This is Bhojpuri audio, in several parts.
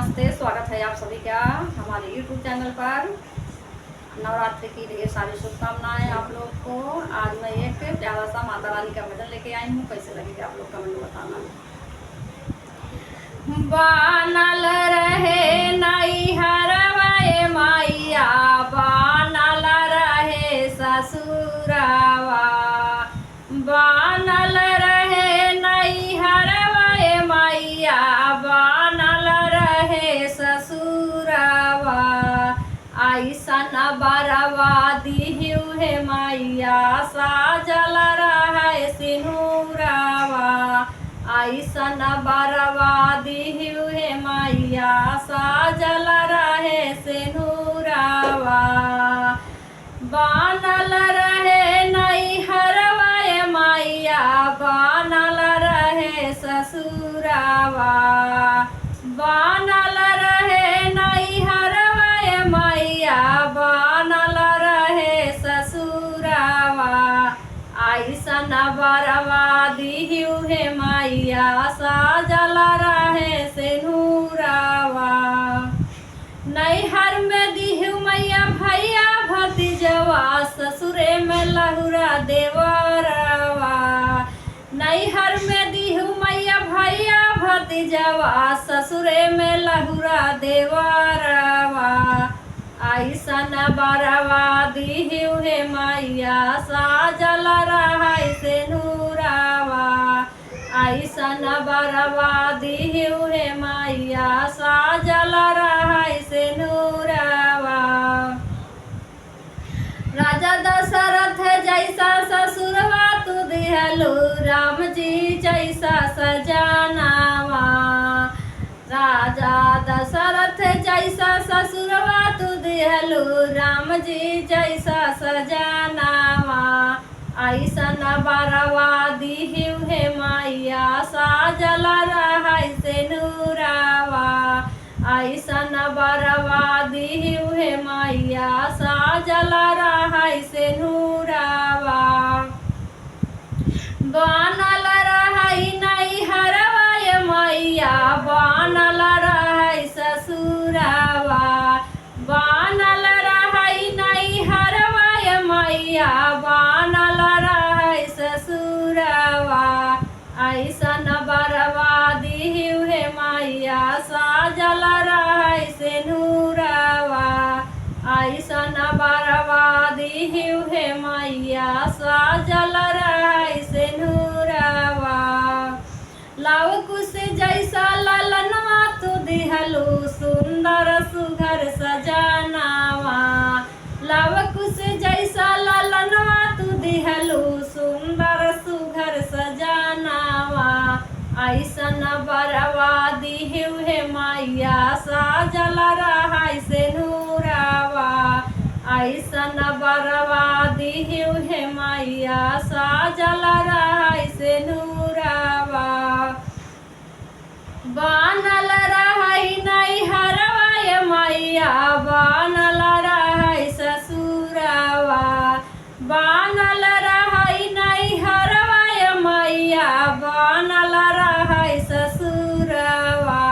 नमस्ते, स्वागत है आप सभी का हमारे YouTube चैनल पर। नवरात्रि की ढेर सारी शुभकामनाएं आप लोग को। आज मैं एक प्यारा सा माता रानी का भजन लेके आई हूँ। कैसे लगेगा आप लोग कमेंट में बताना। बानल रहे नई हरवाए माइया, बानल रहे ससुरावा, बानल रहे नई हरवाए माइया, बानल रहे ससुरावा। ऐसन बरवा दिहु हे मैया, साजल रहे सिनुरावा। ऐसन बरवा दिहु हे मैया, साजल रहे सिनुरावा। बानल रहे नई हरवाए मैया, बानल रहे ससुरावा, बानल रहे नई हरवाए मैया, बानल रहे ससुरावा। ऐसन बरवा दिहु हे मैया, साजल रहे सिनुरावा। नैहर में दिहु मैया भैया भतीजवा, ससुरे में लहुरा देवरवा। नैहर में दिहु मैया भैया भतीजवा, ससुरे में लहुरा देवरवा। ऐसन बरवा दिहु हे मैया, साजल रहे सिनुरावा। ऐसन बरवा दिहु हे मैया, साजल रहे सिनुरावा। राजा दशरथ जैसा ससुरवा तू दिहलु, राम जी जैसा सजनावा। राजा दशरथ जैसा ससुरवा तू दिहलु, राम जी जैसा सजनावा। ऐसन बरवा दिहु हे मैया, साजल रहे सिनुरावा। ऐसन बरवा दिहु हे मैया, साजल रहे सिनुरावा। बानल रहे नई हरवाए मैया, बानल रहे ससुरावा, बानल रहे नई हरवाए मैया, बानल रहे ससुरावा। ऐसन बरवा दिहु हे मैया, साजल रहे सिनुरावा। ऐसन बरवा दिहु हे मैया, साजल रहे सिनुरावा। लव कुश जैसा ललनवा तू दिहलु, सुंदर सुघर सजनावा। लव कुश जैसा ललनवा तू दिहलु, सुंदर सुघर सजनावा। ऐसन बरवा दिहु हे मैया, साजल रहे सिनुरावा। ऐसन बरवा दिहु हे मैया, साजल रहे सिनुरावा। बानल रहे नई हरवाए मैया, बानल रहे ससुरावा, बानल रहे नई हरवाए मैया, बानल रहे ससुरावा।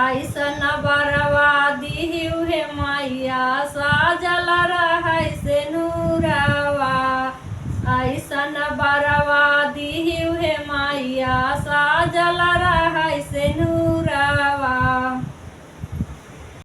ऐसन बरवा दिहु हे मैया, साजल रहे सिनुरावा। ऐसन बरवा दिहु हे मैया, साजल रहे